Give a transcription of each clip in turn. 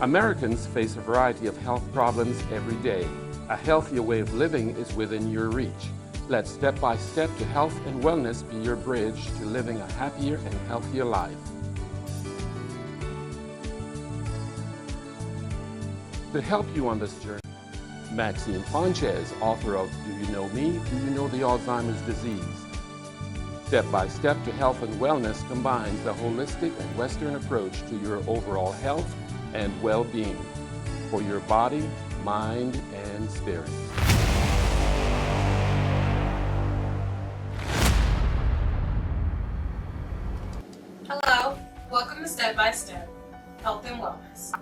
Americans face a variety of health problems every day. A healthier way of living is within your reach. Let Step by Step to Health and Wellness be your bridge to living a happier and healthier life. To help you on this journey, Maxine Sanchez, author of Do You Know Me? Do You Know the Alzheimer's Disease? Step by Step to Health and Wellness combines the holistic and Western approach to your overall health and well-being for your body, mind, and spirit. Hello, welcome to Step by Step, Health and Wellness.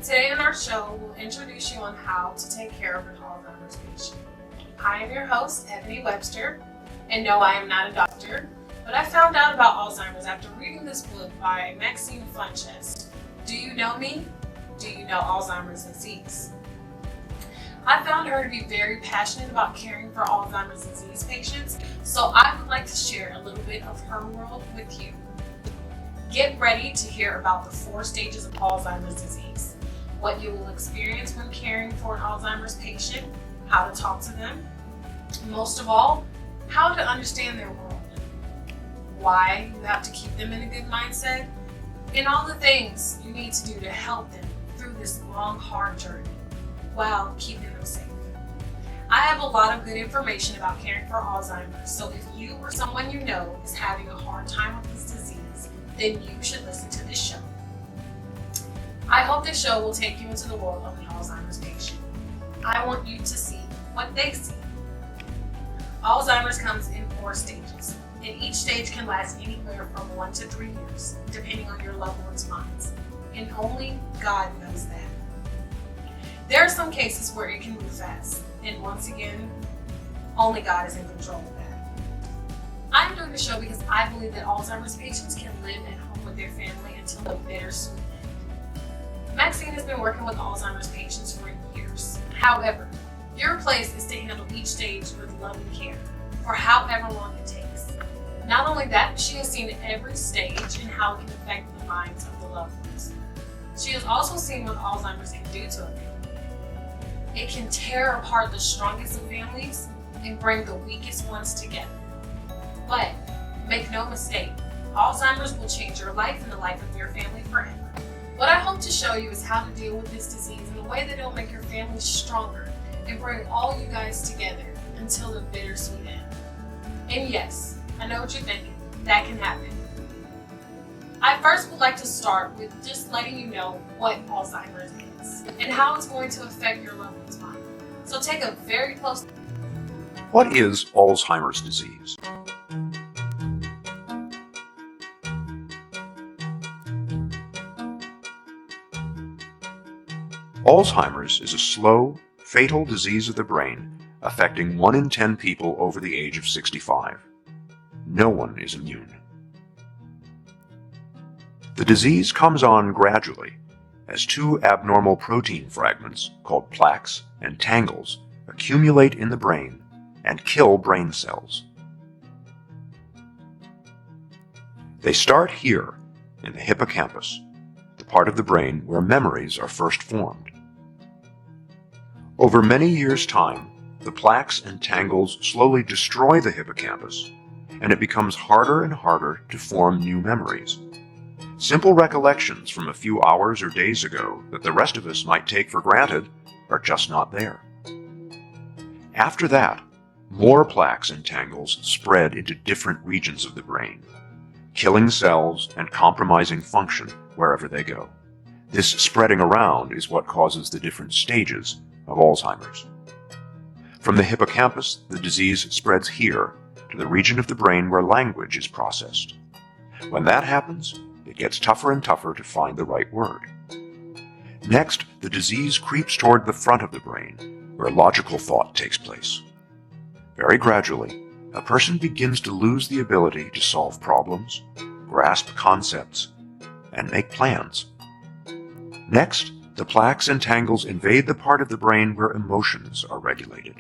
Today on our show, we'll introduce you on how to take care of an Alzheimer's patient. I am your host, Ebony Webster, and no, I am not a doctor, but I found out about Alzheimer's after reading this book by Maxine Sanchez. Do you know me? Do you know Alzheimer's disease? I found her to be very passionate about caring for Alzheimer's disease patients, so I would like to share a little bit of her world with you. Get ready to hear about the 4 stages of Alzheimer's disease, what you will experience when caring for an Alzheimer's patient, how to talk to them, most of all, how to understand their world, why you have to keep them in a good mindset, and all the things you need to do to help them through this long, hard journey while keeping them safe. I have a lot of good information about caring for Alzheimer's, so if you or someone you know is having a hard time with this disease, then you should listen to this show. I hope this show will take you into the world of an Alzheimer's patient. I want you to see what they see. Alzheimer's comes in 4 stages, and each stage can last anywhere from 1 to 3 years, depending on your loved one's minds, and only God knows that. There are some cases where it can move fast, and once again, only God is in control of that. I'm doing the show because I believe that Alzheimer's patients can live at home with their family until the bittersweet end. Maxine has been working with Alzheimer's patients for years. However, your place is to handle each stage with loving care for however long it takes. Not only that, she has seen every stage and how it can affect the minds of the loved ones. She has also seen what Alzheimer's can do to a family. It can tear apart the strongest of families and bring the weakest ones together. But make no mistake, Alzheimer's will change your life and the life of your family forever. What I hope to show you is how to deal with this disease in a way that will make your family stronger and bring all you guys together until the bittersweet end. And yes, I know what you're thinking, that can happen. I first would like to start with just letting you know what Alzheimer's is and how it's going to affect your loved one's mind. So take a very close look. What is Alzheimer's disease? Alzheimer's is a slow, fatal disease of the brain affecting 1 in 10 people over the age of 65. No one is immune. The disease comes on gradually as 2 abnormal protein fragments called plaques and tangles accumulate in the brain and kill brain cells. They start here in the hippocampus, the part of the brain where memories are first formed. Over many years' time, the plaques and tangles slowly destroy the hippocampus, and it becomes harder and harder to form new memories. Simple recollections from a few hours or days ago that the rest of us might take for granted are just not there. After that, more plaques and tangles spread into different regions of the brain, killing cells and compromising function wherever they go. This spreading around is what causes the different stages of Alzheimer's. From the hippocampus, the disease spreads here to the region of the brain where language is processed. When that happens, it gets tougher and tougher to find the right word. Next, the disease creeps toward the front of the brain, where logical thought takes place. Very gradually, a person begins to lose the ability to solve problems, grasp concepts, and make plans. Next, the plaques and tangles invade the part of the brain where emotions are regulated.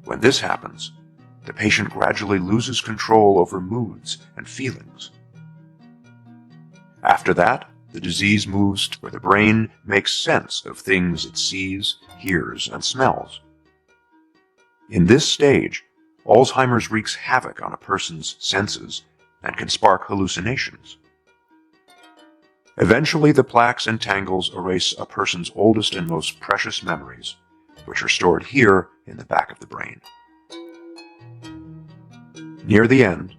When this happens, the patient gradually loses control over moods and feelings. After that, the disease moves to where the brain makes sense of things it sees, hears, and smells. In this stage, Alzheimer's wreaks havoc on a person's senses and can spark hallucinations. Eventually, the plaques and tangles erase a person's oldest and most precious memories, which are stored here in the back of the brain. Near the end,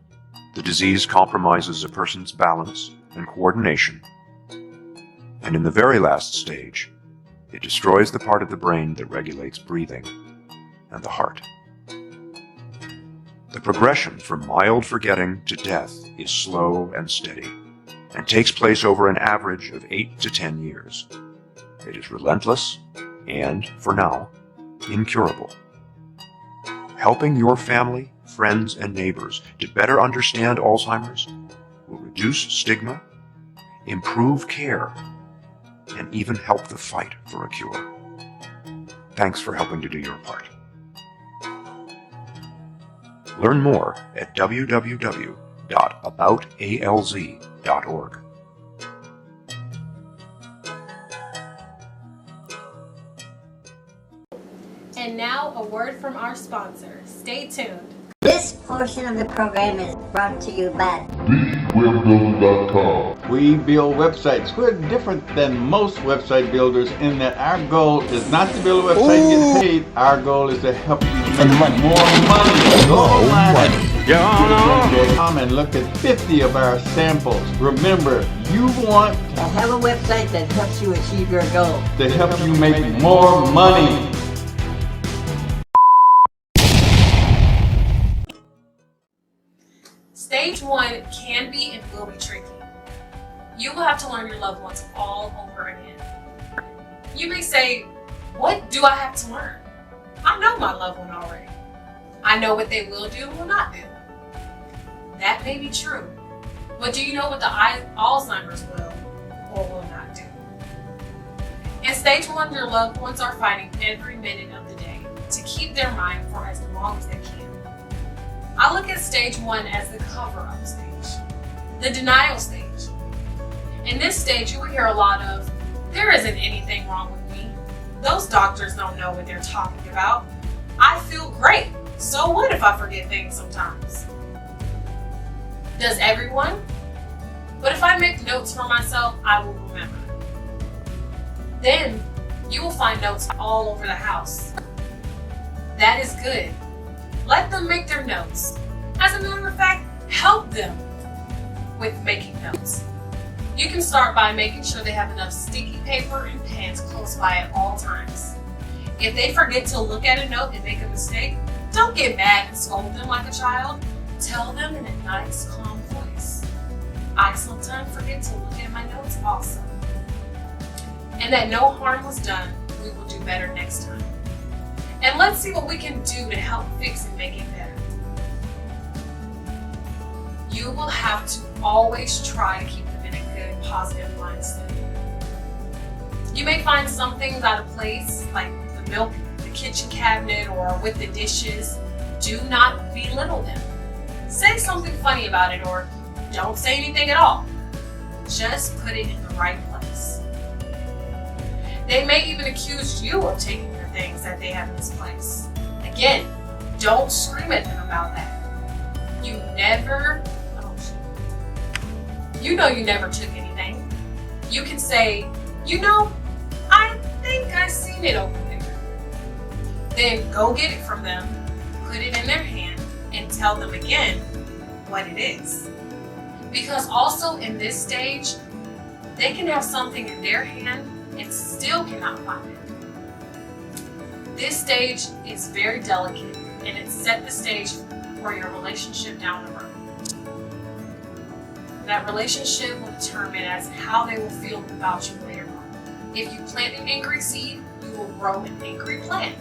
the disease compromises a person's balance and coordination, and in the very last stage, it destroys the part of the brain that regulates breathing and the heart. The progression from mild forgetting to death is slow and steady, and takes place over an average of 8 to 10 years. It is relentless and, for now, incurable. Helping your family, friends, and neighbors to better understand Alzheimer's will reduce stigma, improve care, and even help the fight for a cure. Thanks for helping to do your part. Learn more at www.aboutalz.org. And now, a word from our sponsor. Stay tuned. This portion of the program is brought to you by TheWebBuilder.com. We build websites. We're different than most website builders in that our goal is not to build a website and get paid. Our goal is to help you make more money. Go online and look at 50 of our samples. Remember, you want to have a website that helps you achieve your goal. To help you make more money. Stage 1 can be and will be tricky. You will have to learn your loved ones all over again. You may say, what do I have to learn? I know my loved one already. I know what they will do and will not do. That may be true, but do you know what the Alzheimer's will or will not do? In stage 1, your loved ones are fighting every minute of the day to keep their mind for as long as they can. I look at stage 1 as the cover-up stage, the denial stage. In this stage, you will hear a lot of, there isn't anything wrong with me. Those doctors don't know what they're talking about. I feel great. So what if I forget things sometimes? Does everyone? But if I make notes for myself, I will remember. Then you will find notes all over the house. That is good. Let them make their notes. As a matter of fact, help them with making notes. You can start by making sure they have enough sticky paper and pens close by at all times. If they forget to look at a note and make a mistake, don't get mad and scold them like a child. Tell them in a nice, calm voice. I sometimes forget to look at my notes also. And that no harm was done, we will do better next time. And let's see what we can do to help fix and make it better. You will have to always try to keep them in a good, positive mindset. You may find some things out of place, like the milk in the kitchen cabinet or with the dishes. Do not belittle them. Say something funny about it or don't say anything at all. Just put it in the right place. They may even accuse you of taking their things that they have misplaced. Again, don't scream at them about that. You never took anything. You can say, I think I seen it over there. Then go get it from them, put it in their hand, and tell them again what it is. Because also in this stage, they can have something in their hand and still cannot find it. This stage is very delicate and it set the stage for your relationship down the road. That relationship will determine as how they will feel about you later on. If you plant an angry seed, you will grow an angry plant.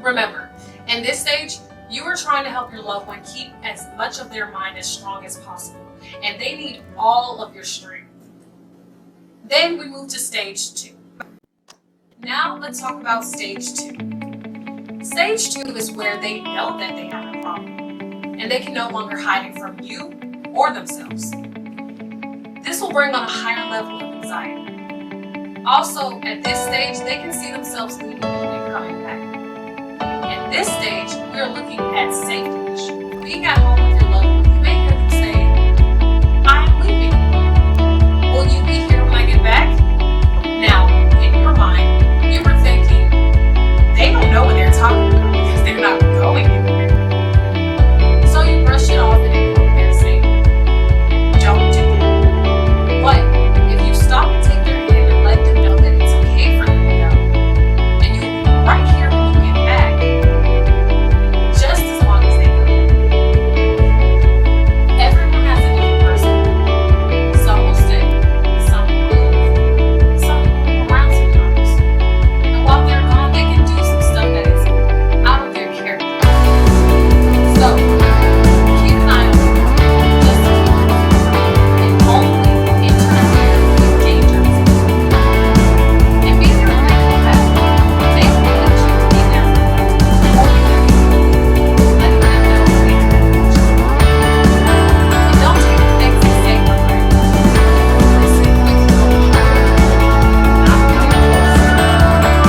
Remember, in this stage, you are trying to help your loved one keep as much of their mind as strong as possible, and they need all of your strength. Then we move to stage 2. Now let's talk about stage 2. Stage 2 is where they know that they have a problem, and they can no longer hide it from you or themselves. This will bring on a higher level of anxiety. Also, at this stage, they can see themselves leaving you and coming back. At this stage, we are looking at safety issues. Being at home with your loved one, you may hear them say, "I am leaving. Will you be here when I get back?" Now, in your mind, you were thinking, they don't know what they're talking about because they're not going anywhere. So you brush it off and ignore what they're saying. Don't do that. But if you stop and take their hand and let them know that it's okay for them to go, and you'll be right here when you get back, just as long as they go. Everyone has a different personality. Some will stay, some will move, some will move around sometimes. And while they're gone, they can do some stuff that is out of their character. So, keep an eye on them. Just as well. And only interact with dangerous people. And be there when they come back. They will let you be there for them. Hold their hand. Letting them know they have you. And don't take the things they say for granted. Listen with your heart. Not with your voice.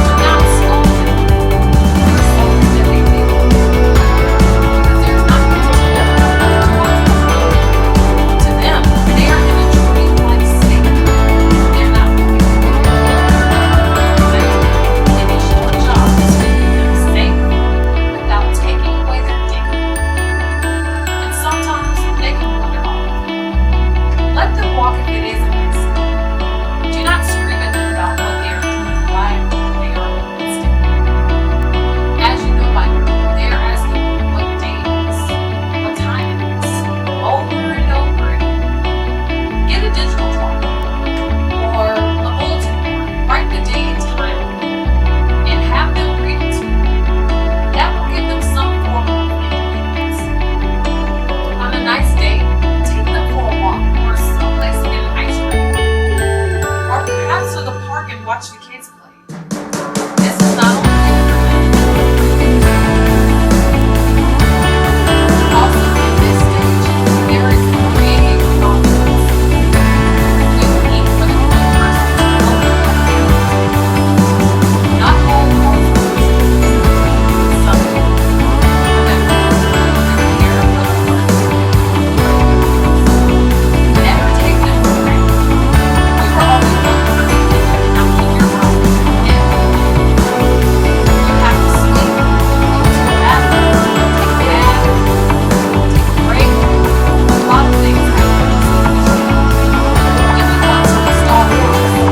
Do not scold them. Scold them that they think. Because they're not going to tell you. To them, they are going to treat life safe. They're not looking for you. It is your job to keep them safe without taking away their dignity. And sometimes they can wander off. Let them walk if it isn't necessary. Do not scream at them about what they are doing, why they are against it. As you know by now, they are asking you what day it is, what time it is, over and over again. Get a digital clock or a bulletin board. Write the day and time and have them read it to you. That will give them some form of independence. On a nice day, take them for a walk or someplace to get an ice cream. Or perhaps to the park and watch the kids play. This is not only good for them. Also, at this stage, there is creating confidence. We will need for the one person to help them with their life. Not all calls are some people. Remember, take care of other ones. Never take them for granted. You are only one person out in your life. You have to sleep, go to the bathroom, take a bath, take a break. A lot of things happen. If you want to install locks Army like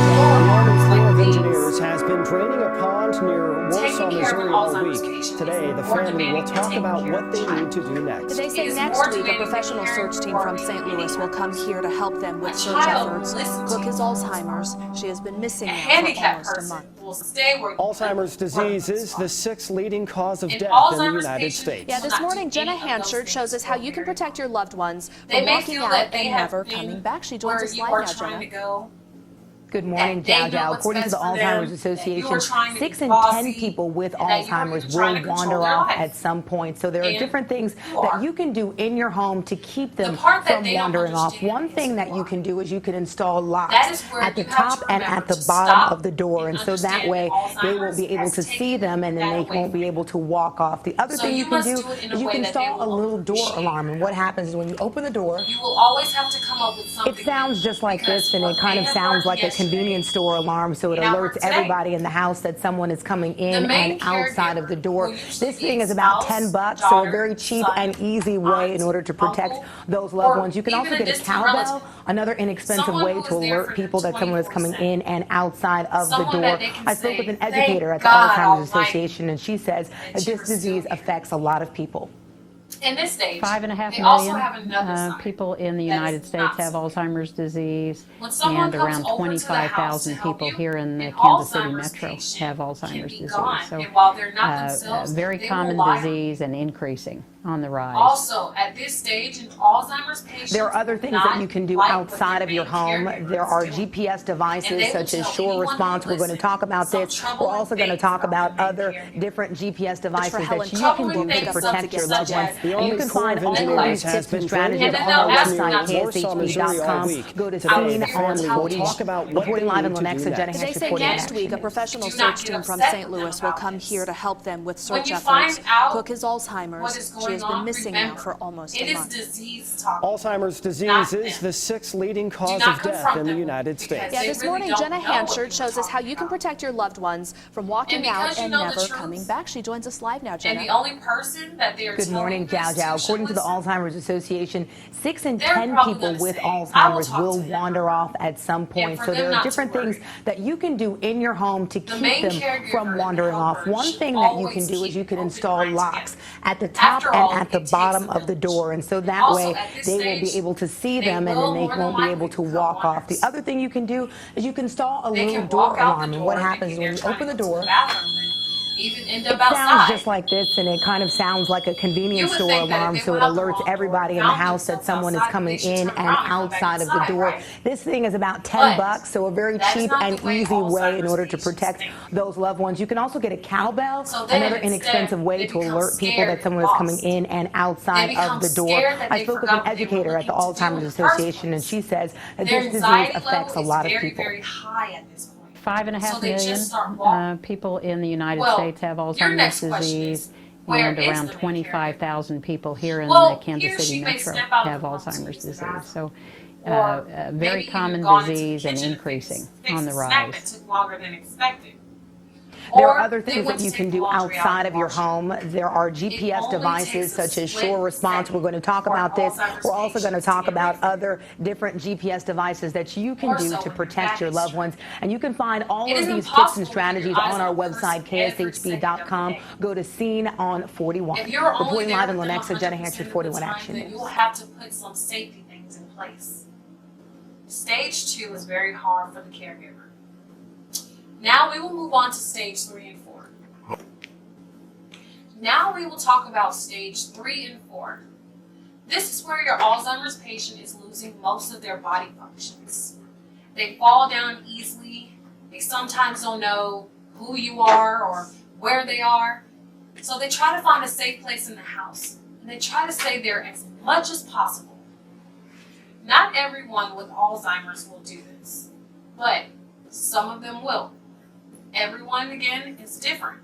Corps of these, Engineers has been draining a pond near Warsaw, taking care of Missouri an all Alzheimer's week. patient Today, is the more family will demanding than talk taking about care what of they a child. need to do next. They It say is next more week a demanding professional than search team caring from for St. a Louis will come baby. here to help them with A search child efforts. listens Brooke to has you. Alzheimer's. She has been missing A now for handicapped almost a person month. will stay where you Alzheimer's put them disease is the 6th leading cause of An death in the Alzheimer's United patient States. Yeah, will this not do morning, Jenna any of those Hanchard shows things us how for you can very protect your loved ones They from may walking feel out that they and have never been coming back. She joins where us you live are now, trying to Jenna. go. Good morning, That they know Jow. what's According to the best for them, Alzheimer's that Association, you are trying to 6 be in 10 bossy, people with and that you are Alzheimer's trying will to control wander their off life. at some point. So there are And different things you that are. you can do in your home to keep them part that from they don't wandering off. understand One is thing that you why. can do is you can install locks That is where at the you have top to and remember at the to bottom stop of the door. and And so that understand way that they won't be Alzheimer's able has to see taken them and then that they away won't be from able to walk off. The other So thing you you can must do do it in is a you way can that they install a will little door appreciate. alarm. And what happens is when you open the door, You will always have to come up with something. it sounds just like because this, and what it kind may of have sounds worked like a yesterday convenience store alarm, so it may not alerts work today. everybody in the house that someone is coming in main and outside of the door. caregiver will usually This thing be is about spouse, 10 bucks, so a daughter, very cheap son, and easy way in aunt, order to protect uncle, those loved or ones. You can even also a get a distant cowbell, relative. another inexpensive Someone way who to is there alert for people them that someone is coming 24/7. in and outside of the Someone door. that they can I spoke say, with an "Thank educator at the God Alzheimer's Almighty Association, and she says that that you this are still disease here." affects a lot of people. In this stage, 5.5 they also million have another side people in the that United is States not have so good. Alzheimer's disease, When someone and comes around over to the house to 25,000 help people you, here in the an Kansas City Alzheimer's metro patient have can Alzheimer's be disease. gone, So, and while they're not themselves, very they will common lie on you. disease and increasing on the rise. Also, at this stage in Alzheimer's patients, there are other things that you can do outside of your home. There are GPS devices such as Shore Response. We're going to talk about this. We're also going to talk about other different GPS devices that you can do to protect your loved ones. And you can find all of these tips and strategies on our website, KSHB.com. Go to Scene on 41. Reporting live in Lenexa, Jenna They Hampshire, say 41 next week a professional search team from St. Louis will come here to help them with search efforts. Cook has Alzheimer's. She has been missing now for almost a month. Alzheimer's disease is the 6th leading cause of death in the United States. Yeah, this morning Jenna Hampshire shows us how you can protect your loved ones from walking out and never coming back. She joins us live now, Jenna. And the only person that they are Good morning, Jiao Jiao. According to the Alzheimer's Association, 6 in They're 10 probably people gonna with say, Alzheimer's "I will will talk to them." wander off at some point. for So them there are not to different worry. things that you can do in your home to keep main them caregiver from and wandering off. helper One should thing that you always can do is keep you can open install minds locks together. at the top After all, and at the it takes bottom a of the village. door. And so that Also, way at this they will be stage, able to see they them and will then they more than won't be likely able to become walk off. The wanders. other thing you can do is you can install a They little can door walk out alarm. the And what door, happens thinking when you they're open the trying to go to door, the bathroom and even end up it sounds outside. just like this, and it kind of sounds like a You convenience would store think that if alarm, they so it went out the alerts wrong everybody door in the and found house that themselves someone is outside, coming they should in turn and around and come back outside of the inside, door. right? This thing is about $10 But bucks, so a very that is cheap not and the way easy way in Alzheimer's order to patients protect think. those loved ones. You can also get a cowbell, So then another instead, inexpensive way they to become alert people scared that someone and is coming lost. in and They outside become of the door. scared that I they spoke with forgot an what they were educator at the looking to do in Alzheimer's the first Association, and place. she says that Their this disease anxiety affects a level lot is of very, people. very high at this point. 5.5 So they million just start walking. people in the United Well, States have your Alzheimer's next question disease, is, where and is around the main 25,000 people here in Well, the Kansas he or City she may metro step out of have the room to Alzheimer's use the disease. bathroom. So, Or very maybe you've common gone into the disease and kitchen to increasing fix on the a snack that rise. took longer than expected. There Or are other they things went that to you take can the do laundry out outside and of your wash it. home. There are GPS only devices takes a such as split Shore Response. second We're going to talk for about this. Alzheimer's We're also going to patients to talk get about away from other different GPS devices that you can More do so to when protect your your back loved is ones. And you can find all It of is these tips impossible and to keep your strategies eyes on our on a person website, every second of the KSHB.com. day. Go to Scene on 41. If you're only Reporting there live in with them Lenexa, Jenna 100% Hampshire, of the 41 time, Action then News. you'll have to put some safety things in place. Stage 2 is very hard for the caregiver. Now we will move on to stage 3 and 4. Now we will talk about stage 3 and 4. This is where your Alzheimer's patient is losing most of their body functions. They fall down easily. They sometimes don't know who you are or where they are. So they try to find a safe place in the house. And they try to stay there as much as possible. Not everyone with Alzheimer's will do this, but some of them will. Everyone, again, is different.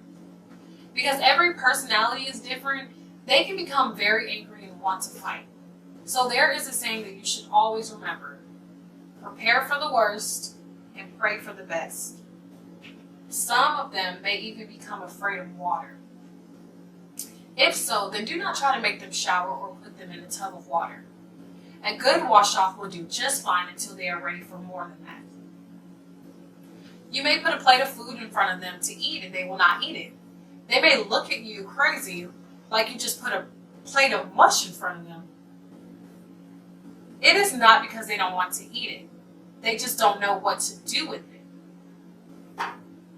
Because every personality is different, they can become very angry and want to fight. So there is a saying that you should always remember. Prepare for the worst and pray for the best. Some of them may even become afraid of water. If so, then do not try to make them shower or put them in a tub of water. A good wash-off will do just fine until they are ready for more than that. You may put a plate of food in front of them to eat and they will not eat it. They may look at you crazy, like you just put a plate of mush in front of them. It is not because they don't want to eat it. They just don't know what to do with it.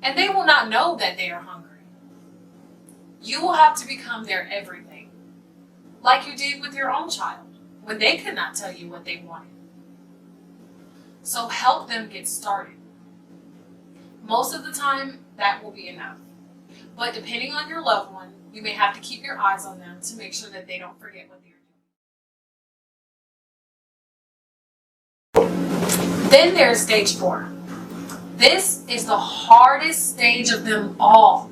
And they will not know that they are hungry. You will have to become their everything, like you did with your own child, when they could not tell you what they wanted. So help them get started. Most of the time, that will be enough. But depending on your loved one, you may have to keep your eyes on them to make sure that they don't forget what they're doing. Then there's stage 4. This is the hardest stage of them all.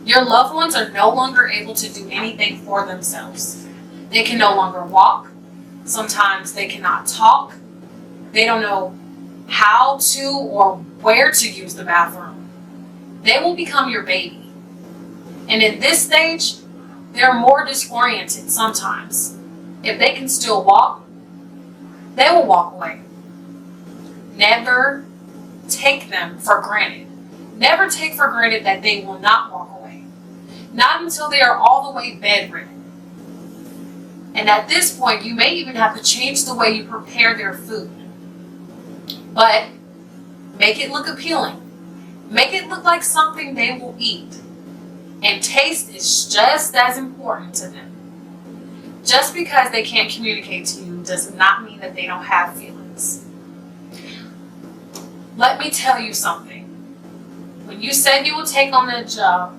Your loved ones are no longer able to do anything for themselves. They can no longer walk. Sometimes they cannot talk. They don't know how to or where to use the bathroom. They will become your baby. And in this stage, they're more disoriented sometimes. If they can still walk, they will walk away. Never take them for granted. Never take for granted that they will not walk away. Not until they are all the way bedridden. And at this point, you may even have to change the way you prepare their food. But make it look appealing. Make it look like something they will eat. And taste is just as important to them. Just because they can't communicate to you does not mean that they don't have feelings. Let me tell you something. When you said you will take on that job,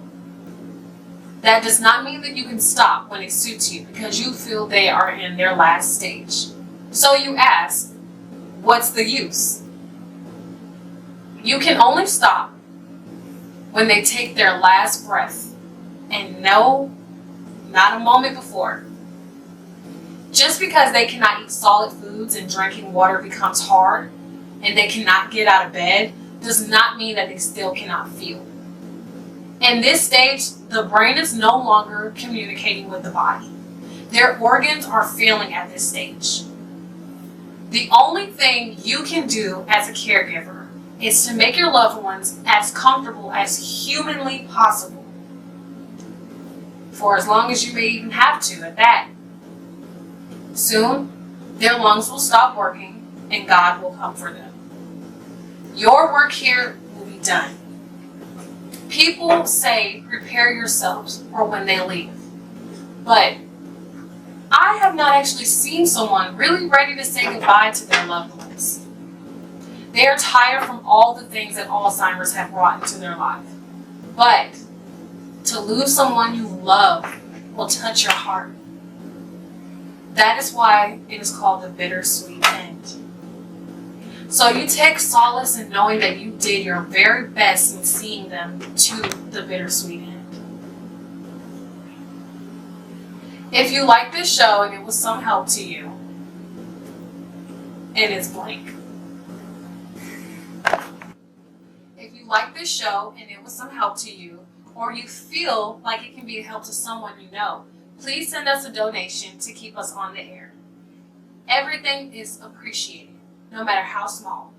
that does not mean that you can stop when it suits you because you feel they are in their last stage. So you ask, what's the use? You can only stop when they take their last breath, and no, not a moment before. Just because they cannot eat solid foods and drinking water becomes hard, and they cannot get out of bed, does not mean that they still cannot feel. In this stage, the brain is no longer communicating with the body. Their organs are failing at this stage. The only thing you can do as a caregiver is to make your loved ones as comfortable as humanly possible. For as long as you may even have to at that. Soon, their lungs will stop working and God will come for them. Your work here will be done. People say prepare yourselves for when they leave. But I have not actually seen someone really ready to say goodbye to their loved ones. They are tired from all the things that Alzheimer's have brought into their life. But to lose someone you love will touch your heart. That is why it is called the bittersweet end. So you take solace in knowing that you did your very best in seeing them to the bittersweet end. If you like this show and it was some help to you, and it's blank. If you like this show and it was some help to you, or you feel like it can be a help to someone you know, please send us a donation to keep us on the air. Everything is appreciated, no matter how small.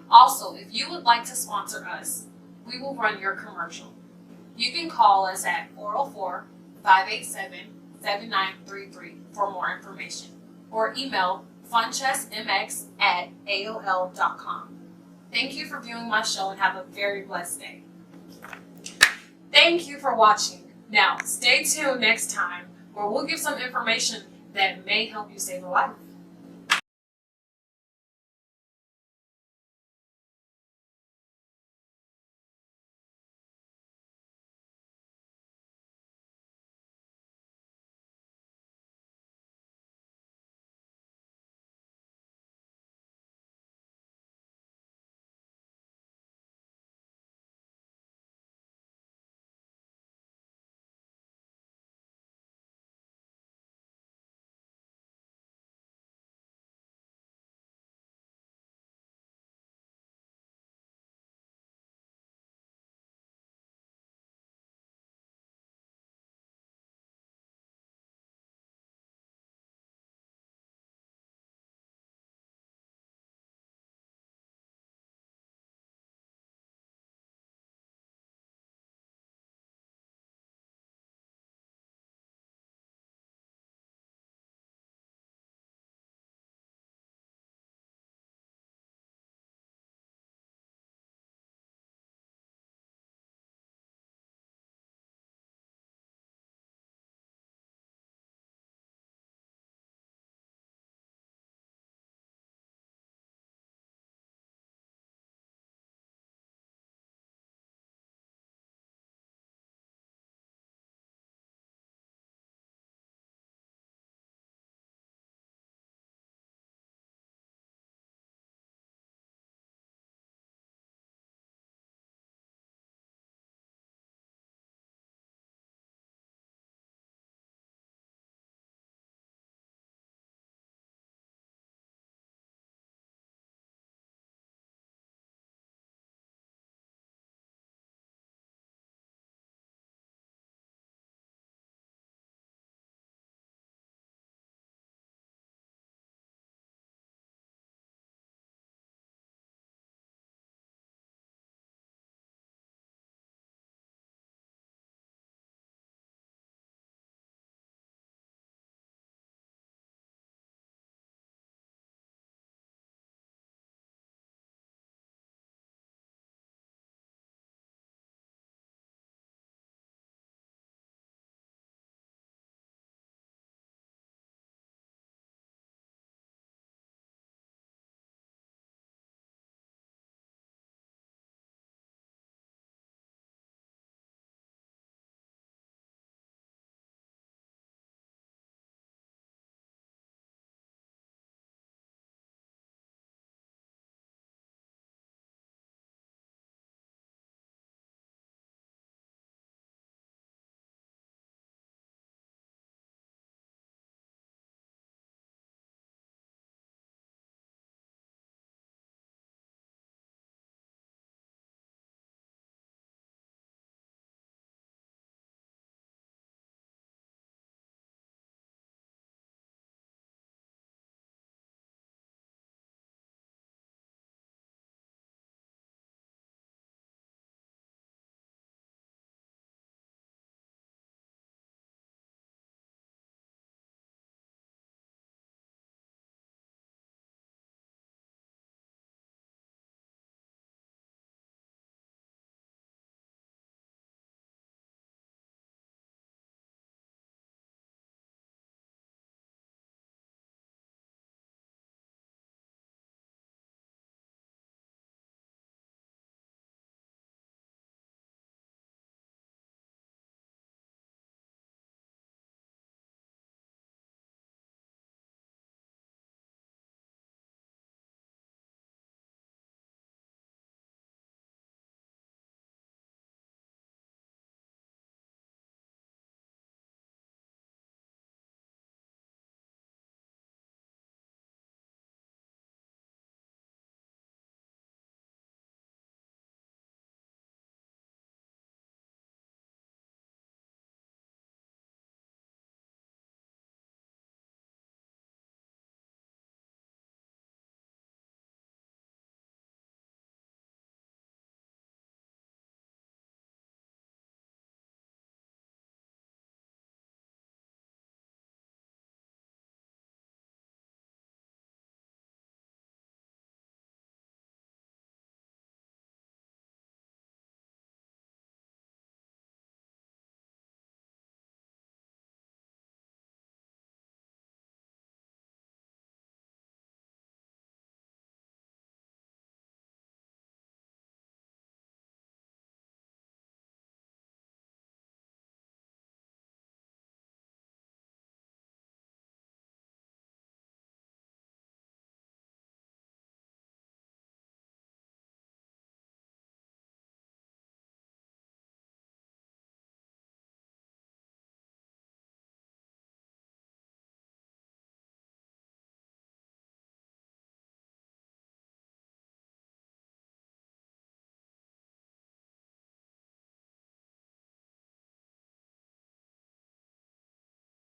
Also, if you would like to sponsor us, we will run your commercial. You can call us at 404-587-7933 for more information, or email funchessmx@aol.com. Thank you for viewing my show and have a very blessed day. Thank you for watching. Now, stay tuned next time where we'll give some information that may help you save a life.